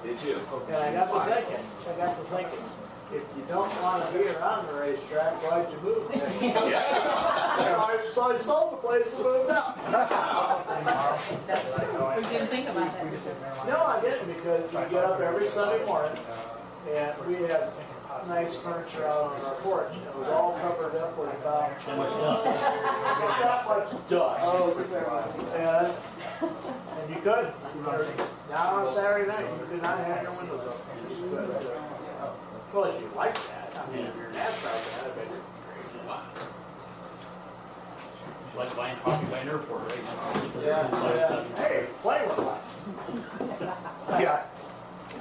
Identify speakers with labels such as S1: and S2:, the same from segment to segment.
S1: Did you?
S2: And I got to thinking, if you don't want to be around the racetrack, why'd you move? So I sold the place and moved out.
S3: We didn't think about that.
S2: No, I didn't, because we get up every Sunday morning, and we had nice furniture out on our porch. It was all covered up with about how much dust? That much dust. And you could. Now on Saturday night, you could not have your windows open. Well, if you like that, I mean, if you're an ass like that, I bet you're crazy.
S4: Like buying coffee by an airport, right?
S2: Yeah. Hey, play with that.
S5: Yeah.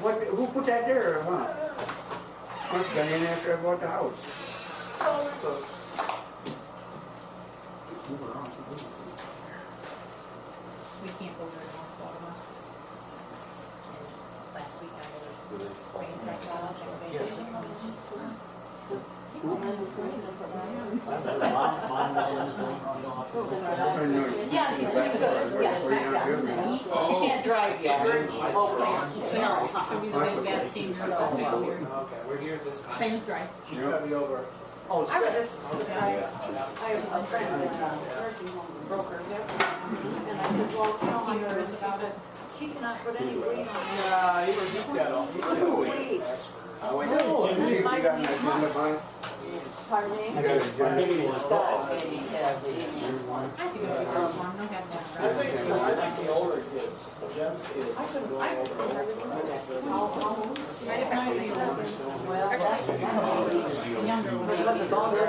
S5: Who put that there or what? Must have been in after I bought the house.
S2: So,
S3: We can't go very long, Florida. Last week I was bringing back
S6: She can't drive yet.
S1: Okay, we're here this time.
S3: Same as drive.
S2: she's gonna be over. Oh,
S6: I was
S2: six.
S6: just, I have a friend in a nursing home broker, and I said, well, tell
S3: Seem
S6: her,
S3: nervous about it.
S6: she cannot put any weight on it.
S2: Yeah, he's got all.
S6: Weight.
S5: Oh, I know. You got an agenda on it?
S6: Pardon me?
S5: You got an agenda?
S3: I think it'll be good. Mom, no have that.
S2: I think the older kids, Jim's kids, go over.
S6: Well, that's
S3: The younger one.
S6: but the longer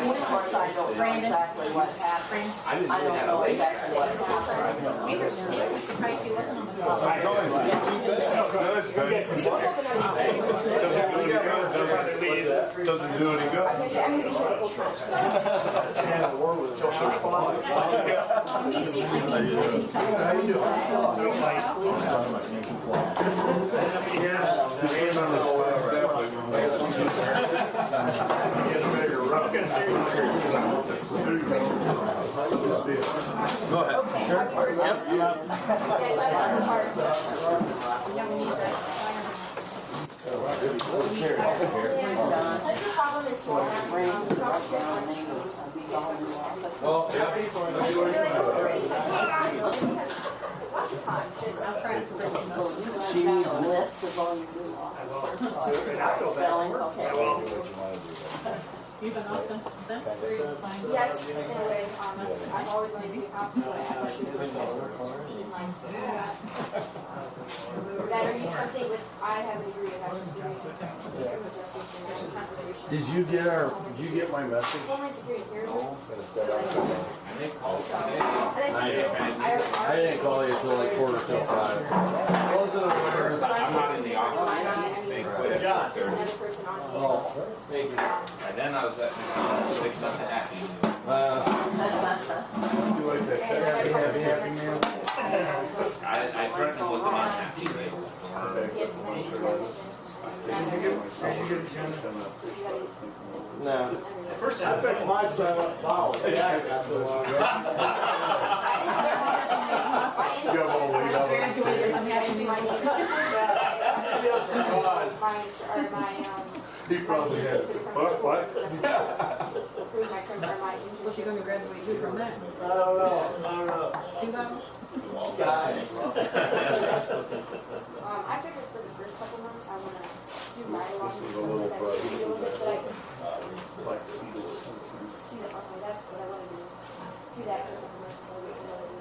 S6: of course, I don't know exactly what happened.
S1: I didn't
S6: I
S1: really
S6: don't
S1: have
S6: know
S1: a late.
S6: exactly what happened.
S3: We were surprised he wasn't on the phone.
S7: Doesn't do any good.
S6: I was gonna say, I'm gonna be sure full time.
S2: And the war was.
S3: He seemed like he didn't
S7: Go ahead.
S6: Yes, I have the heart. That's the problem, it's for
S7: Well,
S6: lots of time, just
S3: I'll try to bring him up.
S6: she needs a list of all your new spelling, okay.
S3: You've been off since then? Fine.
S6: Yes, anyway, I've always wanted to be out. That or use something with, I have a degree of actually doing conservation.
S7: did you get my message?
S6: Homeland Security here.
S7: I didn't call you until like 4:45.
S1: I'm not in the office. They quit at 4:30.
S6: Another person on.
S1: And then I was at 6 months and a half.
S7: You like that happy meal?
S1: I threatened him with an unhappy rate.
S7: No.
S2: First, I picked my son up college. Yeah, I got the one.
S3: Graduated from having
S7: He probably had. What?
S3: What's he going to graduate to from that?
S2: I don't know.
S3: $2?
S2: Guys.
S6: I figured for the first couple months I want to do ride along
S7: This is a
S6: with
S7: little
S6: that
S7: bright.
S6: video of it, but I can
S7: Like
S6: see that, okay, that's what I want to do. Do that for a couple months before we can really do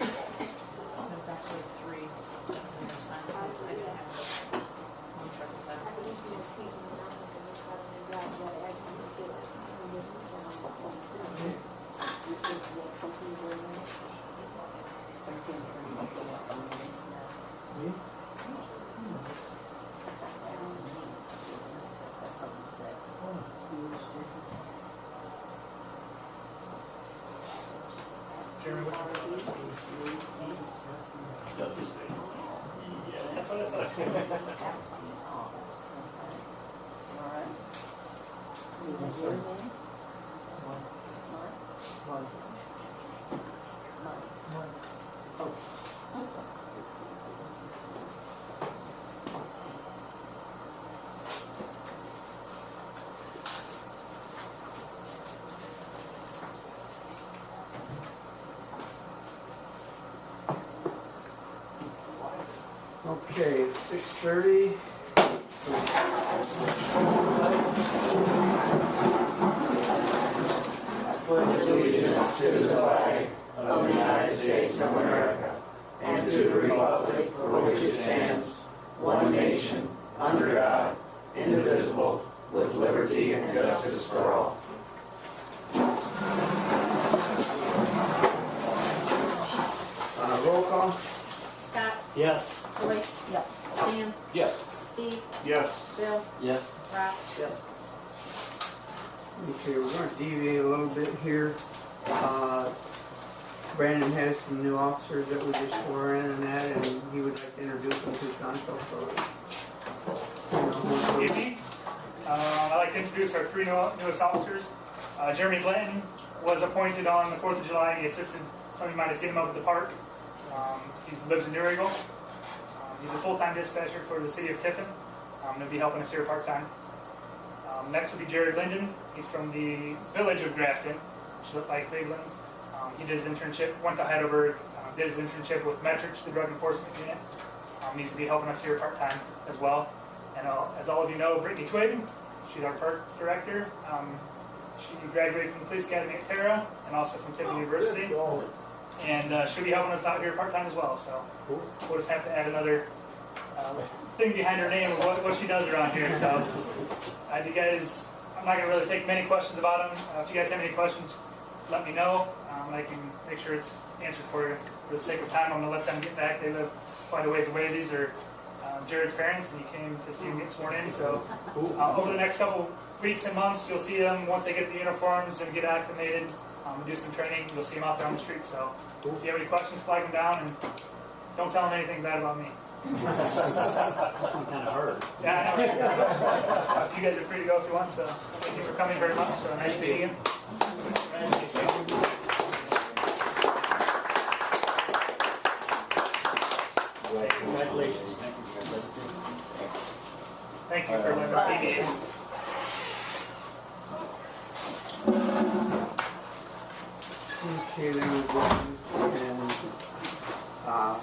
S3: There's actually 3. That was in your sign. I didn't have contract with that.
S4: Yeah, that's what I thought.
S5: Okay, 6:30.
S8: Allegiance to the flag of the United States of America and to the republic for which it stands, one nation, under God, indivisible, with liberty and justice for all.
S5: Roll call?
S3: Scott,
S4: Yes.
S3: Joyce. Yep. Stan,
S1: Yes.
S3: Steve,
S7: Yes.
S3: Bill,
S4: Yes.
S3: Rob.
S2: Yes.
S5: Okay, we're gonna deviate a little bit here. Brandon has some new officers that we just swore in and that, and he would like to introduce them to council, so.
S9: Good evening. I'd like to introduce our three newest officers. Jeremy Blanton was appointed on the 4th of July, and he assisted, some of you might have seen him up at the park. He lives in New Eagle. He's a full-time dispatcher for the city of Tiffin. He'll be helping us here part-time. Next will be Jared Linden. He's from the village of Grafton, which looks like Cleveland. He did his internship, went to Heidelberg, did his internship with Metrics, the drug enforcement unit. He's going to be helping us here part-time as well. And as all of you know, Brittany Twig, she's our park director. She graduated from the police academy at Terra and also from Tiffin University. And she'll be helping us out here part-time as well. So we'll just have to add another thing behind her name of what she does around here. So you guys, I'm not going to really take many questions about them. If you guys have any questions, let me know. I can make sure it's answered for you. For the sake of time, I'm going to let them get back. They live quite a ways away. These are Jared's parents, and he came to see him get sworn in. So over the next couple weeks and months, you'll see them once they get the uniforms and get acclimated, do some training. You'll see them out there on the street. So if you have any questions, flag them down, and don't tell them anything bad about me.
S4: Kind of hard.
S9: Yeah, I know, right? You guys are free to go if you want. So thank you for coming very much. So nice meeting you.
S4: Congratulations.
S9: Thank you for letting me be.
S5: Okay, then we'll go and,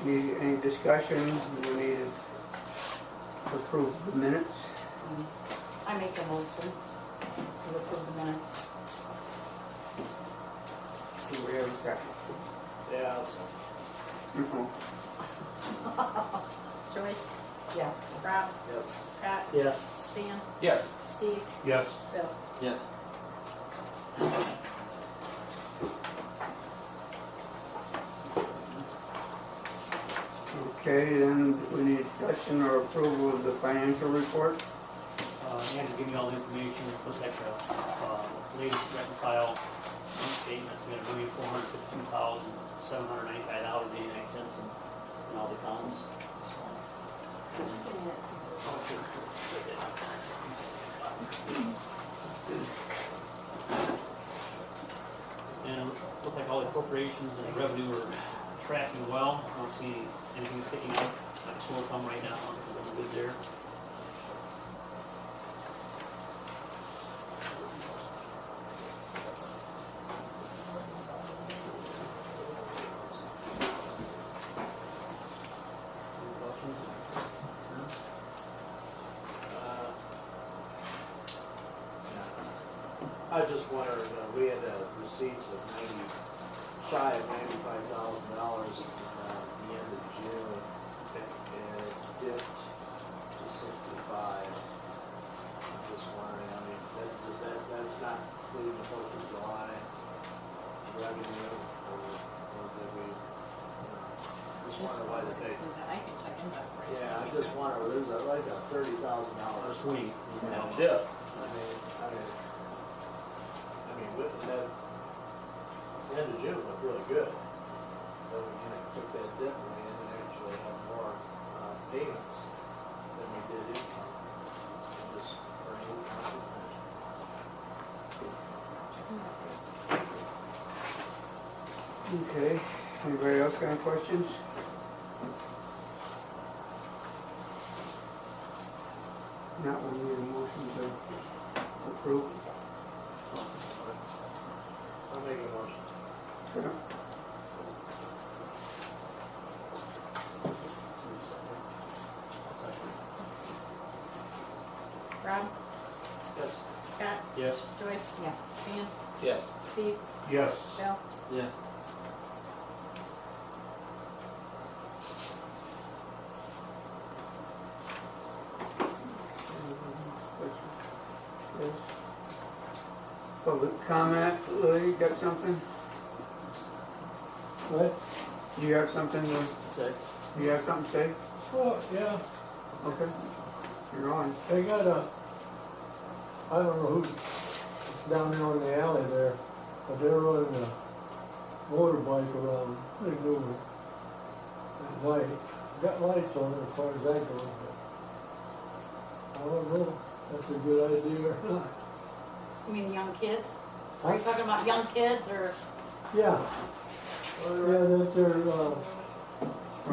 S5: need any discussion? We need to approve the minutes.
S6: I make a motion to approve the minutes.
S5: Do we have a second?
S2: Yeah.
S5: Mhm.
S3: Joyce,
S6: Yeah.
S3: Rob,
S2: Yes.
S3: Scott,
S4: Yes.
S3: Stan,
S1: Yes.
S3: Steve,
S7: Yes.
S3: Bill.
S4: Yes.
S5: Okay, then we need discussion or approval of the financial report.
S4: Yeah, to give me all the information, plus extra, latest reconcile statement, we have doing $452,795.89 in all the accounts. And it looked like all the appropriations and revenue are tracking well. I don't see anything sticking out like sore thumb right now, so that's good there. Any questions?
S2: I just wondered, we had receipts of shy of $95,000 at the end of June, and it dipped to 65. I'm just wondering, I mean, that's not including the 4th of July revenue, or did we, just wonder why the date.
S3: I can check into that for you.
S2: Yeah, I just wonder, there's like a $30,000
S4: Swing.
S2: dip. I mean, with that, the end of June, really good.
S10: But we kind of took that dip and we ended actually have more payments than we did income. Just for new consequence.
S5: Okay, anybody else got any questions? Not one need a motion to approve.
S10: I'll make a motion.
S5: Yeah.
S3: Rob,
S10: Yes.
S3: Scott,
S4: Yes.
S3: Joyce,
S6: Yeah.
S3: Stan,
S4: Yes.
S3: Steve,
S7: Yes.
S3: Bill.
S4: Yes.
S5: Yes. Public comment, Lily, you got something?
S7: What?
S5: Do you have something to,
S4: Say.
S5: do you have something to say?
S7: Well, yeah,
S5: Okay. You're on.
S7: they got a, I don't know who's down there on the alley there, but they're running a motorbike around pretty new at night. Got lights on it as far as that goes, but I don't know if that's a good idea or not.
S6: You mean young kids?
S7: Huh?
S6: Are you talking about young kids or?
S7: Yeah. Yeah, that they're, you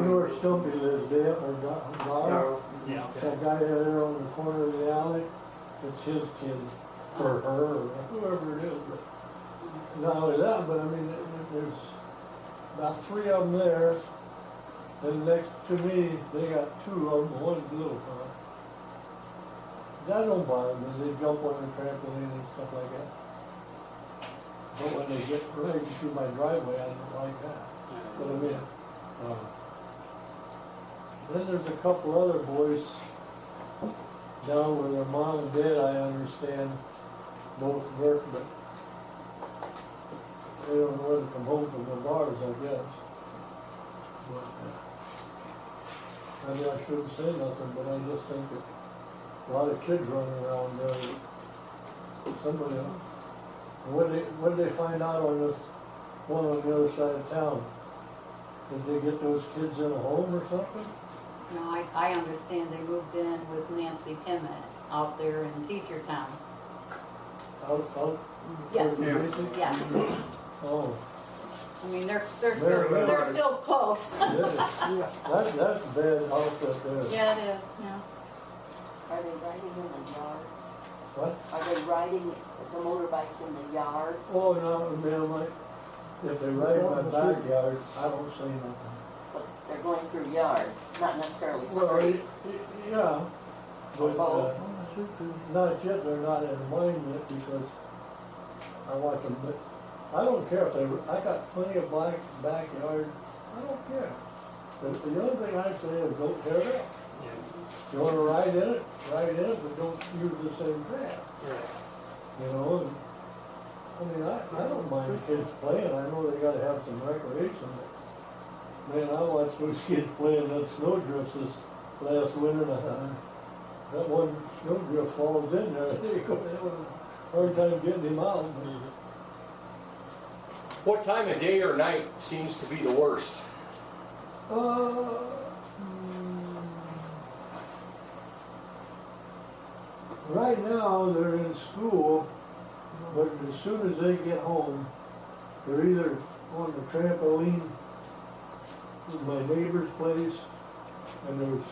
S7: know where Stumpy lives, Dale, or Dar?
S5: No.
S4: Yeah.
S7: That guy there on the corner of the alley, it's his kid, or her, or whoever it is, but not only that, but I mean, there's about 3 of them there, and next to me, they got 2 of them, one's little car. That don't bother me, they jump on the trampoline and stuff like that. But when they get right through my driveway, I don't like that. But I mean, then there's a couple other boys down where their mom and dad, I understand, both work, but they don't know when to come home from the bars, I guess. But, I mean, I shouldn't say nothing, but I just think that a lot of kids running around there. Somebody, what did they find out on this one on the other side of town? Did they get those kids in a home or something?
S6: No, I understand they moved in with Nancy Pimmett out there in Teacher Town.
S7: Out?
S6: Yeah.
S7: where the basic?
S6: Yeah,
S7: Oh,
S6: I mean, they're
S7: Very
S6: they're still close.
S7: yeah, that's a bad outfit there.
S6: Yeah, it is, yeah.
S11: Are they riding in the yards?
S7: What?
S11: Are they riding the motorbikes in the yards?
S7: Oh, no, man, if they ride in my backyard, I don't say nothing.
S11: But they're going through yards, not necessarily
S7: Well,
S11: street.
S7: yeah, but,
S11: Oh.
S7: not yet, they're not in mine yet because I watch them, but I don't care if I got plenty of backyard, I don't care. But the only thing I say is don't tear it up. You wanna ride in it, but don't use the same path.
S4: Right.
S7: You know, and, I mean, I don't mind kids playing, I know they gotta have some recreation, but, man, I watched those kids playing that snowdrifts this last winter, and that one snowdrift falls in there, they was a hard time getting him out.
S12: What time of day or night seems to be the worst?
S7: Right now, they're in school, but as soon as they get home, they're either on the trampoline in my neighbor's place, and there's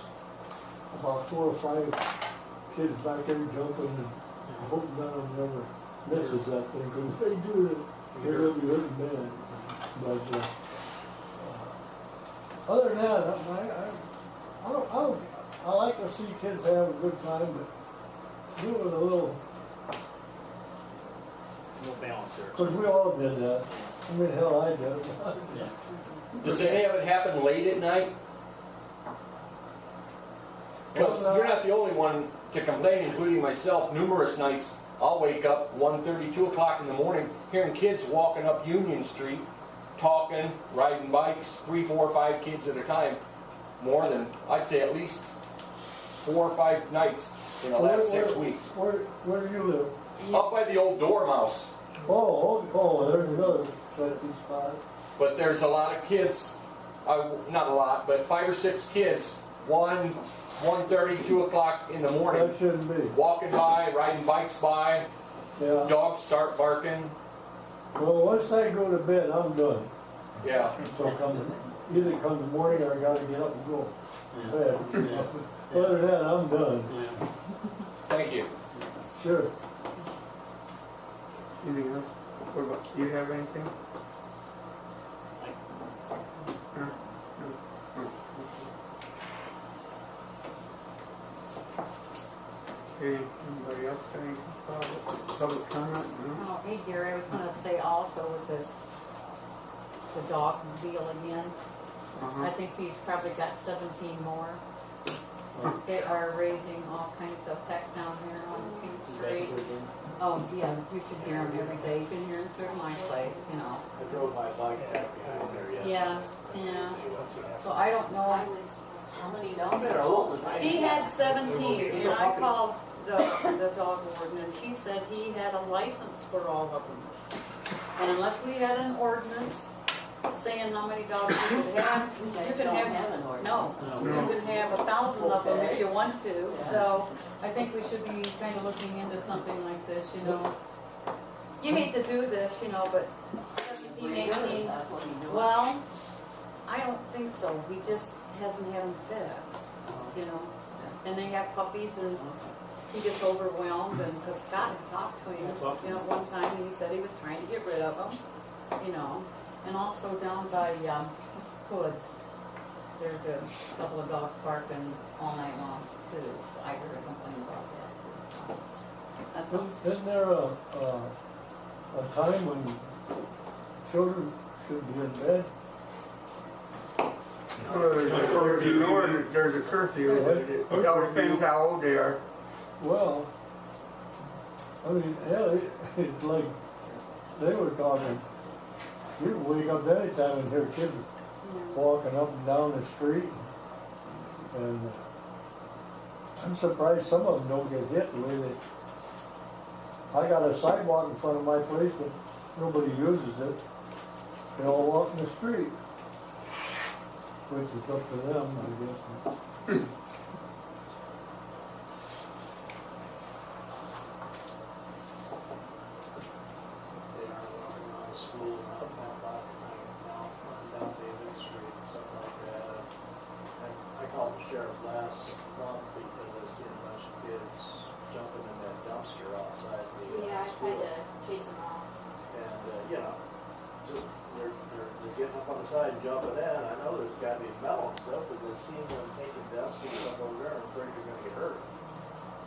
S7: about 4 or 5 kids back there jumping, and I hope none of them ever misses that thing, because if they do it, they're gonna be hurting bad. But, other than that, I like to see kids have a good time, but do it with a little,
S4: No balance there.
S7: because we all did that. I mean, hell, I did it.
S4: Yeah.
S12: Does any of it happen late at night? Because you're not the only one to complain, including myself. Numerous nights I'll wake up 1:30, 2 o'clock in the morning, hearing kids walking up Union Street, talking, riding bikes, 3, 4, 5 kids at a time. More than, I'd say at least 4 or 5 nights in the last 6 weeks.
S7: Where do you live?
S12: Up by the old Dormouse.
S7: Oh, there's another touchy spot.
S12: but there's a lot of kids, not a lot, but 5 or 6 kids, 1:30, 2 o'clock in the morning,
S7: That shouldn't be.
S12: walking by, riding bikes by,
S7: Yeah.
S12: dogs start barking.
S7: Well, once I go to bed, I'm done.
S12: Yeah.
S7: So either come the morning or I gotta get up and go to bed.
S4: Yeah.
S7: Other than that, I'm done.
S4: Yeah.
S12: Thank you.
S7: Sure.
S5: Anything else? What about, do you have anything? Okay, anybody else got any public comment? No?
S6: Oh, hey Gary, I was gonna say also with this, the dog deal again, I
S5: Uh-huh.
S6: think he's probably got 17 more. They are raising all kinds of heck down there on King Street. Oh, yeah, you should hear them every day. You can hear them through my place, you know.
S2: I drove my bike back behind there yesterday.
S6: Yeah, yeah. So I don't know.
S11: How many dogs?
S2: They're old.
S6: He had 17, and I called the dog warden, and she said he had a license for all of them. And unless we had an ordinance saying how many dogs you could have, you can
S11: don't
S6: have,
S11: have an ordinance.
S6: no, you can have 1,000 of them if you want to. So I think we should be kind of looking into something like this, you know. You hate to do this, you know, but 17, 18,
S11: That's what he doing.
S6: well, I don't think so. He just hasn't had them fixed, you know. And they have puppies, and he gets overwhelmed. And because Scott had talked to him, you know, one time, and he said he was trying to get rid of them, you know. And also down by Hood's, there's a couple of dogs barking all night long too. So I heard a complaint about that too. That's all.
S7: Isn't there a time when children should be in bed?
S5: Well, there's a curfew. It all depends how old they are.
S7: Well, I mean, yeah, it's like, they were talking, you can wake up anytime and hear kids walking up and down the street. And I'm surprised some of them don't get hit the way they, I got a sidewalk in front of my place, but nobody uses it. They all walk in the street, which is up to them, I guess.
S10: They are walking around school and out down down David Street and stuff like that. I called the sheriff last month because I seen a bunch of kids jumping in that dumpster outside the
S13: Yeah, I
S10: school.
S13: tried to chase them off.
S10: And, you know, just, they're getting up on the side and jumping in. I know there's gotta be metal and stuff, but they've seen them taking desks and stuff over there, and I'm afraid you're gonna get hurt.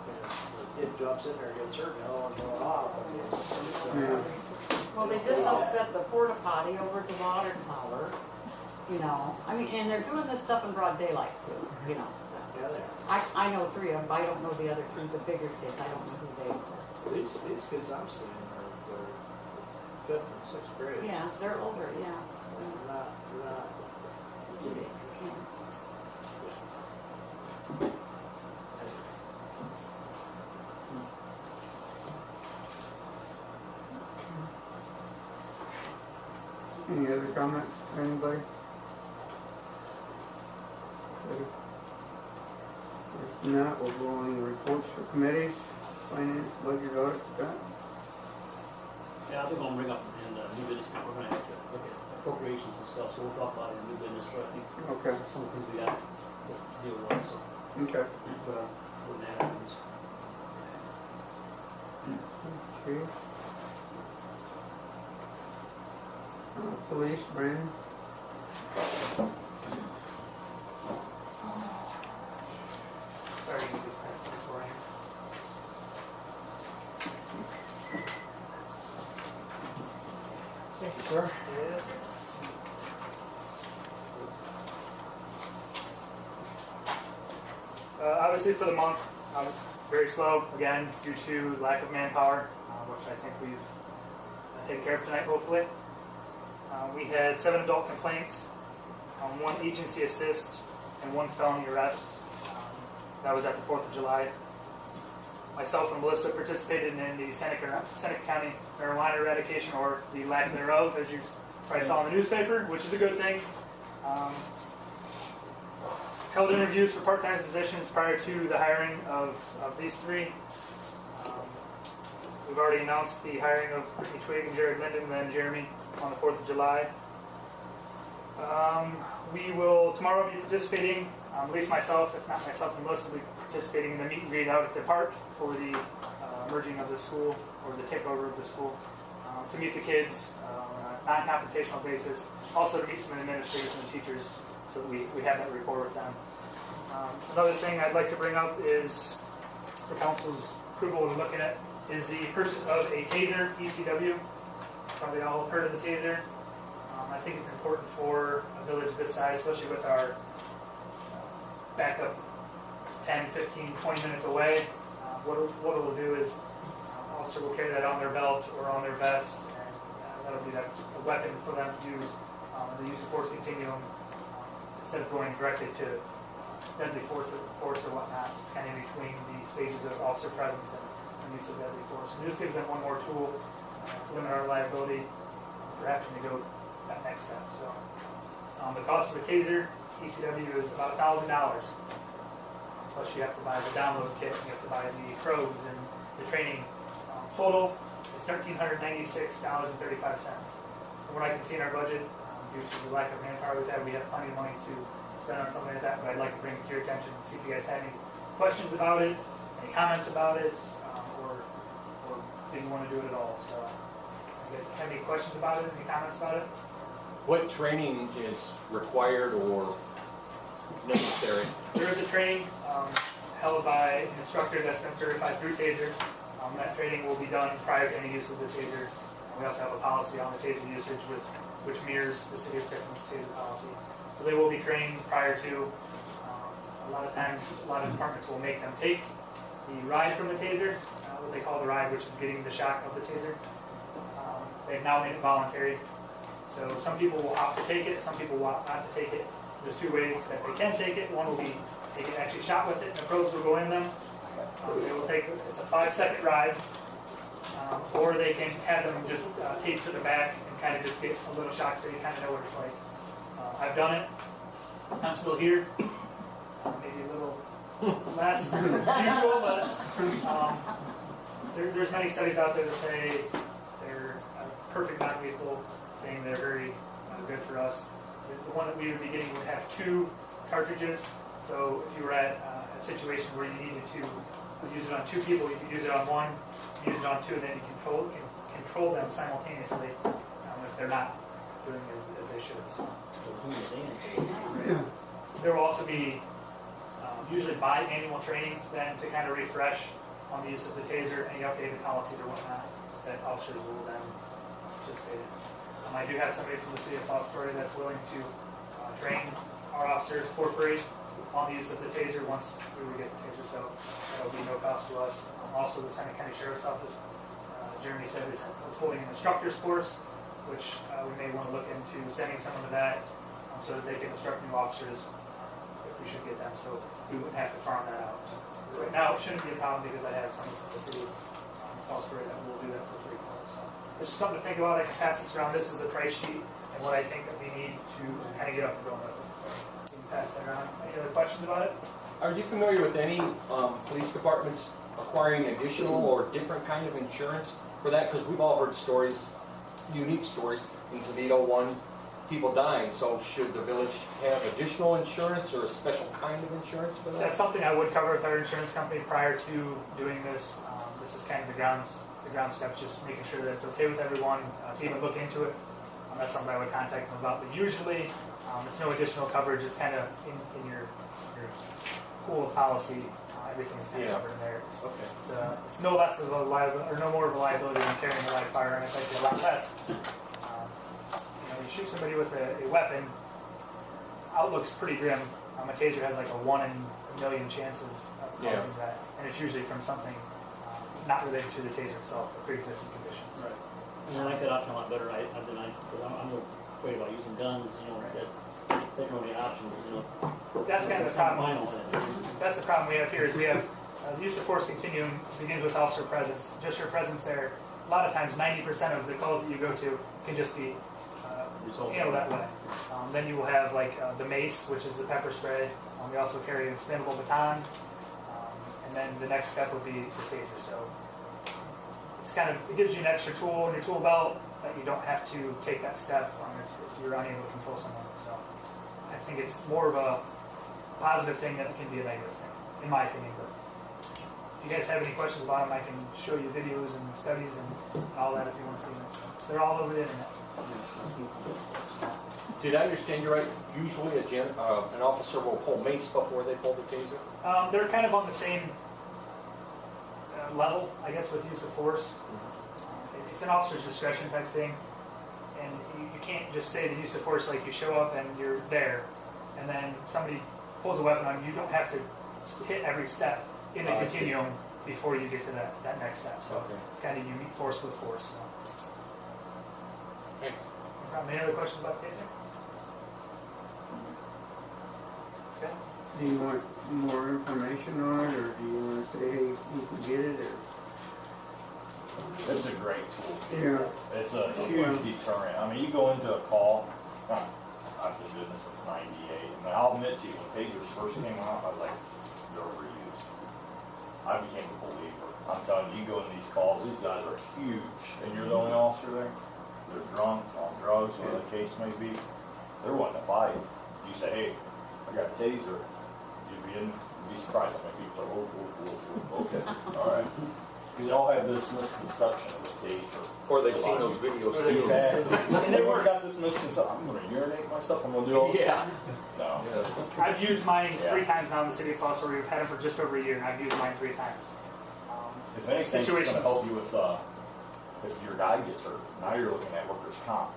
S10: And the kid jumps in there and gets hurt, and all going off. I mean,
S6: Well, they just upset the porta potty over at the water tower, you know. I mean, and they're doing this stuff in broad daylight too, you know. So.
S10: Yeah, they are.
S6: I know 3 of them, but I don't know the other 2, the bigger kids. I don't know who they are.
S10: These kids I'm seeing are, they're 5th and 6th grade.
S6: Yeah, they're older, yeah.
S10: They're not.
S6: Yeah.
S5: Any other comments, anybody? If not, we'll go on reports for committees, finance, budget, audit, Scott.
S4: Yeah, I think I'll bring up in the new business account, we're gonna have to look at appropriations and stuff, so we'll talk about it in new business, but I think
S5: Okay.
S4: some of the things we got to deal with also.
S5: Okay.
S4: But, when that happens.
S5: Okay. Police, Brandon?
S9: Sorry, you just passed it before here.
S2: Thank you, sir.
S9: Yes. Obviously for the month, I was very slow, again, due to lack of manpower, which I think we've taken care of tonight, hopefully. We had 7 adult complaints, 1 agency assist, and 1 felony arrest. That was at the 4th of July. Myself and Melissa participated in the Seneca County marijuana eradication, or the lack thereof, as you probably saw in the newspaper, which is a good thing. Held interviews for part-time positions prior to the hiring of these three. We've already announced the hiring of Brittany Twig and Jared Linden, and then Jeremy on the 4th of July. We will tomorrow be participating, at least myself, if not myself and Melissa, will be participating in the meet and greet out at the park for the merging of the school, or the takeover of the school, to meet the kids on a non-confrontational basis, also to meet some administrators and teachers so that we have that rapport with them. Another thing I'd like to bring up is, for council's approval we're looking at, is the purchase of a taser, ECW. Probably all heard of the taser. I think it's important for a village this size, especially with our backup 10, 15, 20 minutes away. What it will do is officer will carry that on their belt or on their vest, and that'll be a weapon for them to use. The use of force continuum, instead of going directly to deadly force or whatnot, it's kind of in between the stages of officer presence and use of deadly force. And this gives them one more tool to limit our liability for having to go that next step. So the cost of a taser, ECW, is about $1,000. Plus you have to buy the download kit, you have to buy the probes and the training. Total is $1,396.35. From what I can see in our budget, due to the lack of manpower we've had, we have plenty of money to spend on something like that, but I'd like to bring it to your attention and see if you guys have any questions about it, any comments about it, or didn't want to do it at all. So, you guys have any questions about it, any comments about it?
S12: What training is required or necessary?
S9: There is a training held by an instructor that's been certified through TASER. That training will be done prior to any use of the TASER. We also have a policy on the TASER usage which mirrors the City of Griffin's TASER policy. So they will be trained prior to. A lot of times, a lot of departments will make them take the ride from the TASER, what they call the ride, which is getting the shock of the TASER. They've now made it voluntary. So some people will opt to take it, some people will opt not to take it. There's two ways that they can take it. One will be they can actually shot with it, and the probes will go in them. They will take, it's a 5-second ride, or they can have them just taped to the back and kind of just get a little shock so you kind of know what it's like. I've done it. I'm still here. Maybe a little less than usual, but there's many studies out there that say they're a perfect non-lethal thing. They're very good for us. The one that we would be getting would have 2 cartridges. So if you were at a situation where you needed to use it on 2 people, you could use it on 1, use it on 2, and then you can control them simultaneously if they're not doing as they should. So. There will also be usually biannual training then to kind of refresh on the use of the TASER, any updated policies or whatnot that officers will then participate in. I do have somebody from the City of Fostoria that's willing to train our officers for free on the use of the TASER once we would get the TASER, so that will be no cost to us. Also, the Senate County Sheriff's Office, Jeremy said, is holding an instructor's course, which we may want to look into sending someone to that so that they can instruct new officers if we should get them, so we wouldn't have to farm that out. Right now, it shouldn't be a problem because I have someone from the City of Fostoria that will do that for free for us. So it's just something to think about. I can pass this around. This is the price sheet and what I think that we need to kind of get up and going with it. So you can pass that around. Any other questions about it?
S12: Are you familiar with any police departments acquiring additional or different kind of insurance for that? Because we've all heard stories, unique stories in Toledo, people dying. So should the village have additional insurance or a special kind of insurance for that?
S9: That's something I would cover with our insurance company prior to doing this. This is kind of the ground steps, just making sure that it's okay with everyone to even look into it. That's something I would contact them about. But usually, it's no additional coverage. It's kind of in your pool of policy. Everything is kind of covered in there. It's no less of a liability, or no more of a liability than carrying a live firearm. It's actually a lot less. You shoot somebody with a weapon, outlook's pretty grim. A taser has like a 1 in a million chance of causing that, and it's usually from something not related to the taser itself, or pre-existing conditions.
S4: Right. And I like that option a lot better. Because I'm afraid about using guns. They don't have any options.
S9: That's kind of the problem. That's the problem we have here. Is we have the use of force continuum begins with officer presence. Just your presence there. A lot of times, 90% of the calls that you go to can just be handle that way. Then you will have like the mace, which is the pepper spray. We also carry an expandable baton. And then the next step would be the taser. So it's kind of, it gives you an extra tool in your tool belt that you don't have to take that step if you're unable to control someone. So I think it's more of a positive thing than it can be a negative thing, in my opinion. But if you guys have any questions about them, I can show you videos and studies and all that if you want to see them. They're all over the internet.
S12: Did I understand you right? Usually an officer will pull mace before they pull the taser?
S9: They're kind of on the same level, I guess, with use of force. It's an officer's discretion type thing. And you can't just say the use of force like you show up and you're there. And then somebody pulls a weapon on you. You don't have to hit every step in the continuum before you get to that next step. So it's kind of unique force with force. So.
S12: Thanks.
S9: Any other questions about the taser? Okay.
S5: Do you want more information on it, or do you want to say, hey, you can get it, or?
S1: It's a great tool.
S5: Yeah.
S1: It's a huge deterrent. I mean, you go into a call, I've been doing this since '98, and I'll admit to you, when tasers first came out, I was like, they're overused. I became a believer. I'm telling you, you go into these calls, these guys are huge, and you're the only officer there. They're drunk, on drugs, whatever the case may be. They're wanting to fight. You say, hey, I got a taser. You'd be surprised how many people are, okay, all right. Because they all have this misconception of a taser.
S12: Or they've seen those videos too.
S1: Exactly. And everyone's got this misconception. I'm going to urinate myself. I'm going to do all this.
S12: Yeah.
S1: No.
S9: I've used mine 3 times now in the city of Foster. We've had them for just over a year, and I've used mine 3 times.
S1: If anything, it's going to help you with if your guy gets hurt. Now you're looking at workers' comp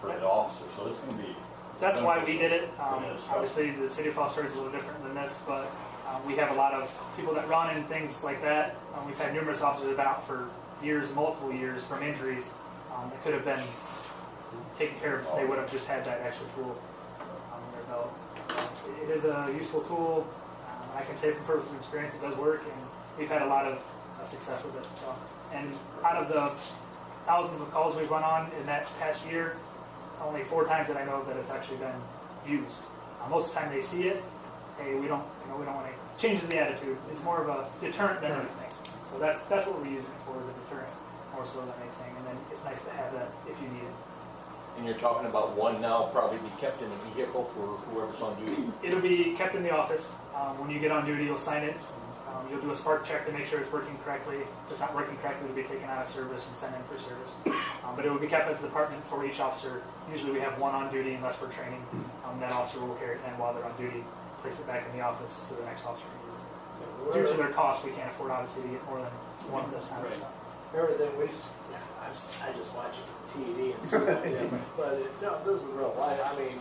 S1: for the officer. So it's going to be.
S9: That's why we did it. Obviously, the city of Foster is a little different than this, but we have a lot of people that run and things like that. We've had numerous officers that have been out for years, multiple years, from injuries that could have been taken care of if they would have just had that extra tool on their belt. So it is a useful tool. I can say from personal experience it does work, and we've had a lot of success with it. So, and out of the thousands of calls we've run on in that past year, only 4 times that I know that it's actually been used. Most of the time they see it, hey, we don't want to. Changes the attitude. It's more of a deterrent than anything. So that's what we're using it for, is a deterrent more so than anything. And then it's nice to have that if you need it.
S12: And you're talking about one now probably be kept in the vehicle for whoever's on duty?
S9: It'll be kept in the office. When you get on duty, you'll sign it. You'll do a spark check to make sure it's working correctly. If it's not working correctly, it'll be taken out of service and sent in for service. But it will be kept at the department for each officer. Usually we have 1 on duty unless we're training. That officer will carry it, and while they're on duty, place it back in the office so the next officer can use it. Due to their cost, we can't afford obviously to get more than 1 of this kind of stuff.
S2: Everything I just watch it from TV and stuff like that, but this is real life. I mean,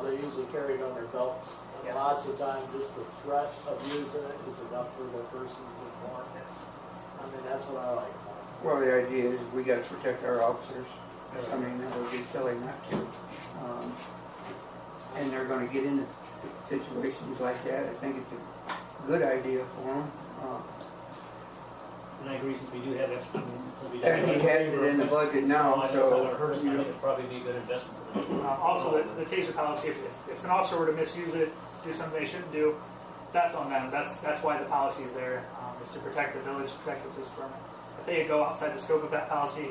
S2: they usually carry it on their belts. And lots of times, just the threat of using it is enough for the person to perform. I mean, that's what I like.
S5: Well, the idea is we got to protect our officers. I mean, that would be silly not to. And they're going to get into situations like that. I think it's a good idea for them.
S4: And I agree, since we do have extra,
S5: And he has it in the budget now, so.
S4: I think it'd probably be a good investment for them.
S9: Also, the taser policy, if an officer were to misuse it, do something they shouldn't do, that's on them. That's why the policy is there, is to protect the village, protect the police department. If they go outside the scope of that policy,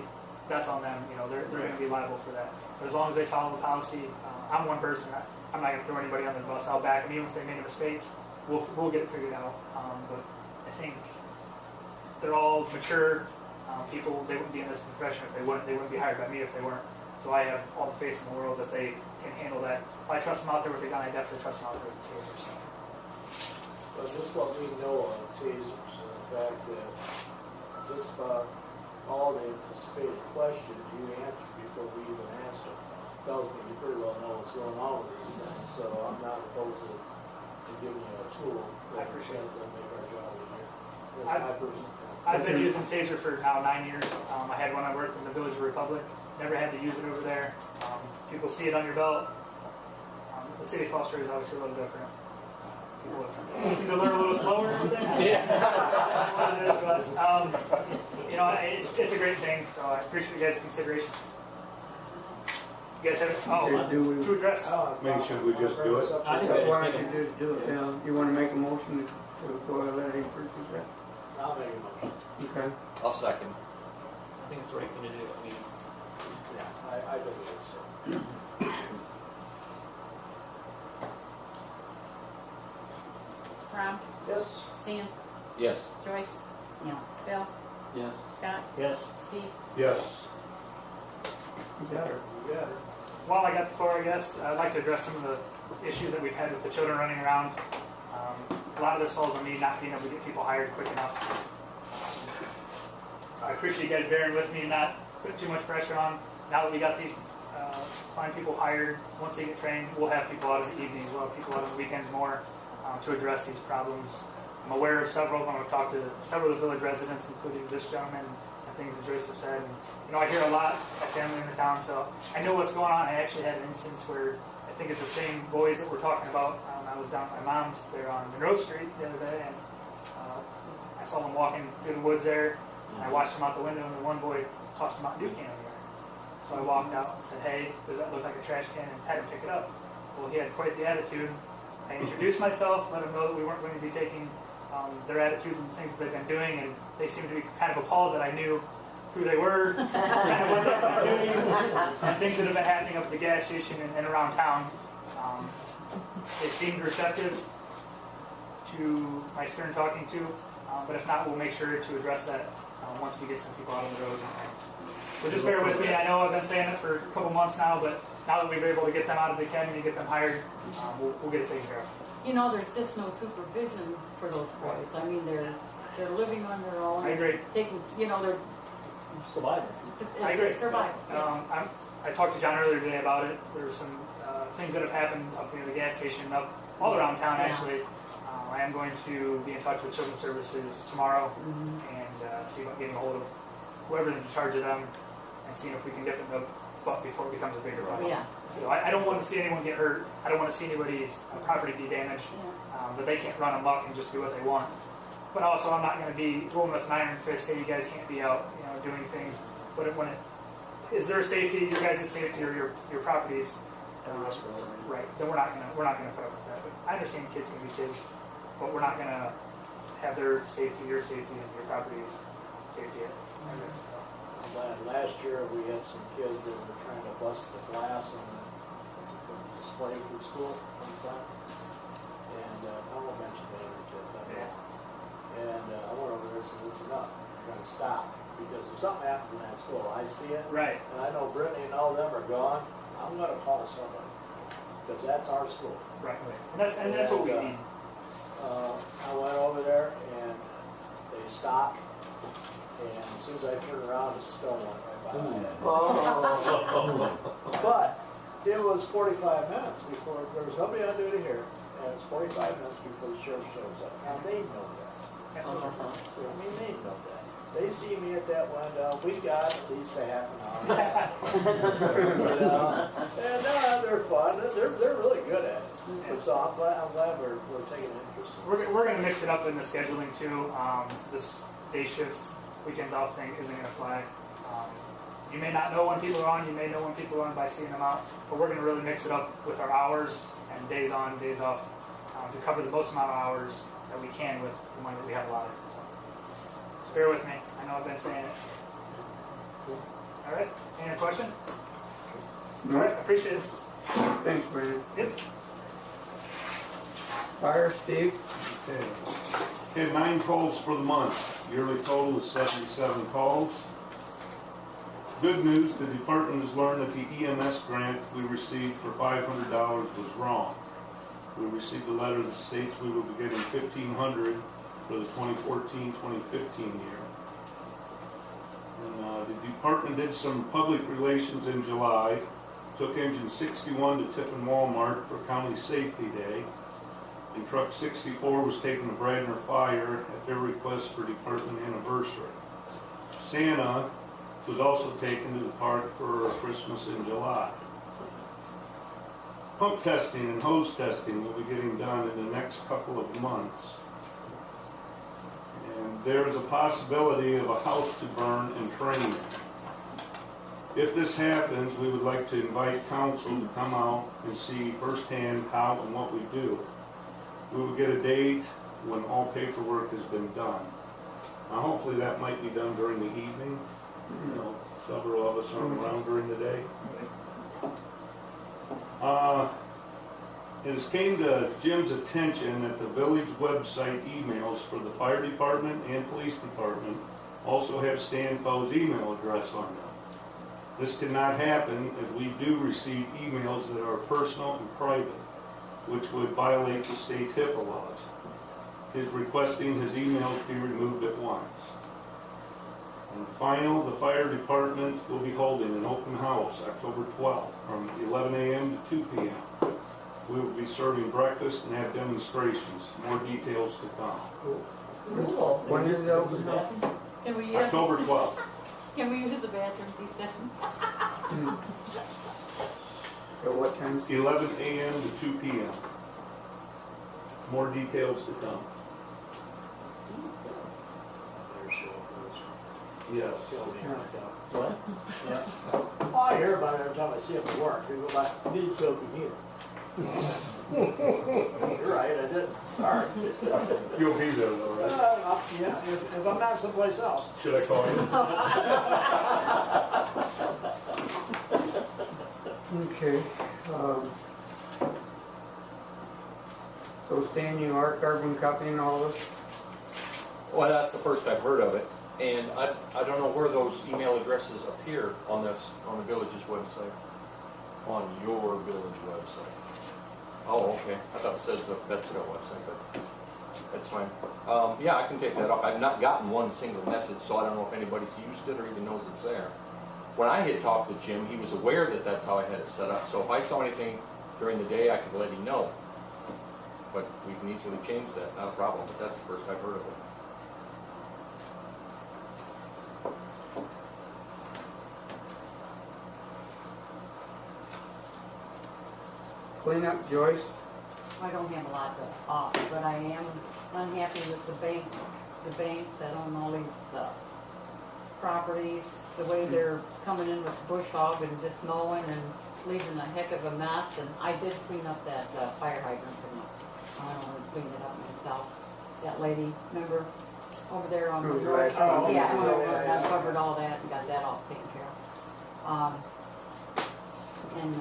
S9: that's on them. They're going to be liable for that. But as long as they follow the policy, I'm one person. I'm not going to throw anybody under the bus. I'll back them, even if they made a mistake. We'll get it figured out. But I think they're all mature people. They wouldn't be in this profession if they wouldn't be hired by me if they weren't. So I have all the faith in the world that they can handle that. If I trust them out there with a gun, I definitely trust them out there with a taser. So.
S2: But just what we know of tasers, and the fact that just about all the anticipated questions you answer before we even ask them tells me you pretty well know what's going on with these things. So I'm not opposed to giving you a tool that will make our job easier. That's my personal opinion.
S9: I've been using taser for now 9 years. I had one I worked in the Village of Republic. Never had to use it over there. People see it on your belt. The city of Foster is obviously a little different. People seem to learn a little slower over there.
S12: Yeah.
S9: But, it's a great thing. So I appreciate you guys' consideration. You guys have,
S5: Okay, do we-
S9: to address,
S10: Maybe should we just do it?
S4: I think
S5: Why
S4: I
S5: don't
S4: just
S5: you just do it, Phil? You wanna make a motion to go ahead and purchase that?
S10: I'll make a motion.
S5: Okay.
S12: I'll second.
S4: I think it's the right thing to do. I mean,
S10: Yeah, I think it is.
S6: Ron,
S2: Yes,
S6: Stan,
S12: Yes.
S6: Joyce? No. Bill?
S4: yes.
S6: Scott?
S4: Yes.
S6: Steve?
S10: Yes.
S5: You got her.
S2: you got it.
S9: while I got the floor, I guess, I'd like to address some of the issues that we've had with the children running around. A lot of this falls on me not being able to get people hired quick enough. I appreciate you guys bearing with me and not putting too much pressure on. Now that we got these fine people hired, once they get trained, we'll have people out in the evenings, we'll have people out on the weekends more to address these problems. I'm aware of several of them. I've talked to several of the village residents, including this gentleman, and things that Joyce have said. And, you know, I hear a lot of family in the town, so I know what's going on. I actually had an instance where I think it's the same boys that we're talking about. I was down at my mom's there on Monroe Street the other day, and I saw them walking through the woods there, and I watched them out the window, and the one boy tossed a Mountain Dew can in the air. So I walked out and said, hey, does that look like a trash can? And had him pick it up. Well, he had quite the attitude. I introduced myself, let him know that we weren't going to be taking their attitudes and things that they've been doing, and they seemed to be kind of appalled that I knew who they were, kind of what they've been doing, and things that have been happening up at the gas station and around town. They seemed receptive to my stern talking to, but if not, we'll make sure to address that once we get some people out on the road. So just bear with me. I know I've been saying it for a couple months now, but now that we've been able to get them out of the academy and get them hired, we'll get it taken care of.
S6: You know, there's just no supervision for those boys. I mean, they're living on their own.
S9: I agree.
S6: Taking, you know, they're
S4: Survivor.
S9: I agree.
S6: surviving.
S9: I talked to John earlier today about it. There were some things that have happened up near the gas station, up all around town actually. I am going to be in touch with Children's Services tomorrow and see about getting a hold of whoever's in charge of them and seeing if we can get them the butt before it becomes a bigger problem.
S6: Yeah.
S9: So I don't want to see anyone get hurt. I don't want to see anybody's property be damaged. That they can't run amok and just do what they want. But also, I'm not going to be ruling with an iron fist. Hey, you guys can't be out, you know, doing things. But is there safety, your guys' safety or your properties? Right. Then we're not gonna put up with that. But I understand kids can be kids, but we're not gonna have their safety, your safety, and your property's safety at risk.
S10: Last year, we had some kids that were trying to bust the glass on the display for the school on the side. And I won't mention the other kids, I know. And I went over there and said, it's enough, you're gonna stop. Because if something happens in that school, I see it.
S9: Right.
S10: And I know Brittany and all of them are gone, I'm gonna call somebody. Because that's our school.
S9: Right. And that's what we need.
S10: I went over there and they stopped. And as soon as I turned around, a stone went right by my head. But it was 45 minutes before, there was nobody on duty here, and it's 45 minutes before the sheriff shows up. And they know that. I mean, they know that. They see me at that window, we got at least a half an hour. And they're fun, they're really good at it. So I'm glad we're taking an interest.
S9: We're going to mix it up in the scheduling too. This day shift, weekends off thing isn't going to fly. You may not know when people are on, you may know when people are on by seeing them out, but we're going to really mix it up with our hours and days on, days off to cover the most amount of hours that we can with the money that we have allotted. So bear with me. I know I've been saying it. All right. Any other questions? All right. Appreciate it.
S5: Thanks, Brandon.
S9: Yep.
S5: Fire, Steve?
S13: Okay, 9 calls for the month. Yearly total is 77 calls. Good news, the department has learned that the EMS grant we received for $500 was wrong. We received a letter that states we will be getting $1,500 for the 2014-2015 year. And the department did some public relations in July, took engine 61 to Tiffin Walmart for County Safety Day, and truck 64 was taken to Bradner Fire at their request for department anniversary. Santa was also taken to the park for Christmas in July. Pump testing and hose testing will be getting done in the next couple of months. And there is a possibility of a house to burn and training. If this happens, we would like to invite council to come out and see firsthand how and what we do. We will get a date when all paperwork has been done. Now, hopefully that might be done during the evening. You know, several of us aren't around during the day. It has came to Jim's attention that the village website emails for the fire department and police department also have Stanco's email address on them. This cannot happen as we do receive emails that are personal and private, which would violate the state HIPAA laws. He is requesting his emails be removed at once. And final, the fire department will be holding an open house October 12th from 11 a.m. to 2 p.m. We will be serving breakfast and have demonstrations. More details to come.
S6: Cool.
S5: When is the open house?
S6: Can we,
S13: October 12th.
S6: can we use the bathrooms, he said?
S5: At what time?
S13: 11 a.m. to 2 p.m. More details to come. Yes.
S4: What?
S2: Oh, I hear about it every time I see him at work. They go by, need soap, you need it. You're right, I didn't. Sorry.
S13: You'll be there though, right?
S2: Yeah, if I'm not someplace else.
S13: Should I call you?
S5: Okay. So Stan, you are carbon copying all this?
S12: Well, that's the first I've heard of it, and I don't know where those email addresses appear on the village's website. On your village website. Oh, okay. I thought it said the Bettsville website, but that's fine. Yeah, I can take that off. I've not gotten one single message, so I don't know if anybody's used it or even knows it's there. When I had talked to Jim, he was aware that that's how I had it set up. So if I saw anything during the day, I could let him know. But we can easily change that, not a problem. But that's the first I've heard of it.
S5: Clean up, Joyce.
S6: I don't have a lot to offer, but I am unhappy with the banks that own all these properties, the way they're coming in with bush hog and just mowing and leaving a heck of a mess. And I did clean up that fire hydrant for me. I don't want to clean it up myself. That lady, remember, over there on the road? Yeah, I went over and I covered all that and got that all taken care of. And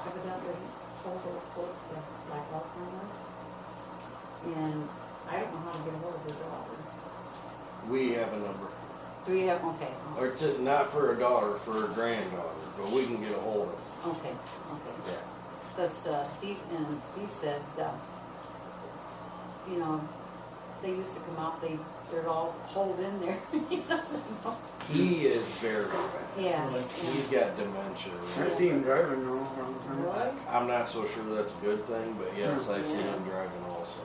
S6: evidently, all those folks have like Alzheimer's. And I don't know how to get a hold of her daughter.
S8: We have a number.
S6: Do you have, okay.
S8: Or not for a daughter, for a granddaughter, but we can get a hold of it.
S6: Okay, okay.
S8: Yeah.
S6: Because Steve said, you know, they used to come out, they're all holed in there.
S8: He is very bad.
S6: Yeah.
S8: He's got dementia.
S5: I see him driving now.
S6: Really?
S8: I'm not so sure that's a good thing, but yes, I see him driving also.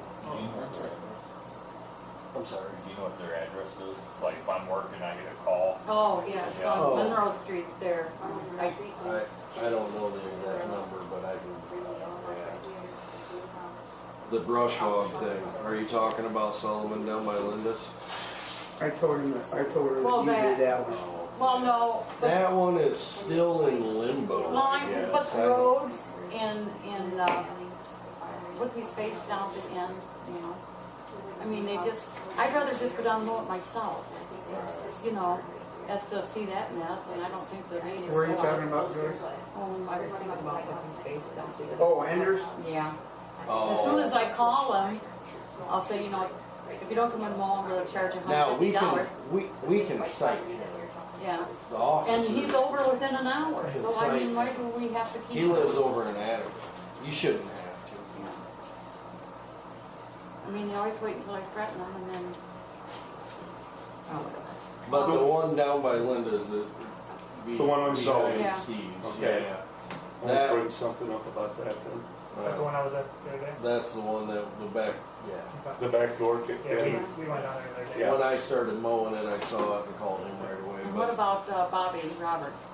S8: I'm sorry.
S1: Do you know what their address is? Like if I'm working, I get a call.
S6: Oh, yeah, it's on Monroe Street there.
S8: I don't know the exact number, but I can. The brush hog thing. Are you talking about Solomon down by Linda's?
S5: I told her
S6: Well,
S5: that you did that one.
S6: Well, no. But
S8: That one is still in limbo.
S6: line, but the roads and what's his face down the end, you know? I mean, I'd rather just go down and mow it myself, you know, as to see that mess, and I don't think the meeting is.
S5: Where are you talking about, Joyce?
S6: Oh, I was thinking about what's his face down there.
S5: Oh, Anders?
S6: Yeah.
S8: Oh.
S6: As soon as I call him, I'll say, you know, if you don't come and mow, I'm gonna charge you
S8: Now we
S6: $150.
S8: can we can cite him.
S6: Yeah.
S8: The officer.
S6: And he's over within an hour, so I mean, why do we have to keep?
S8: He lives over in Attica. You shouldn't have to.
S6: I mean, you always wait until I threaten them and then, oh, whatever.
S8: But the one down by Linda's,
S13: The one on Sullivan.
S6: Yeah.
S8: Steve's,
S13: Okay.
S8: yeah.
S13: I'll bring something up about that then.
S9: That's the one I was at the other day.
S8: That's the one that the back, yeah.
S9: Okay.
S13: The back door kicked
S9: Yeah,
S13: in.
S9: we went down there the other day.
S13: Yeah.
S8: When I started mowing it, I saw it and called him right away.
S6: And what
S8: But
S6: about Bobby Roberts?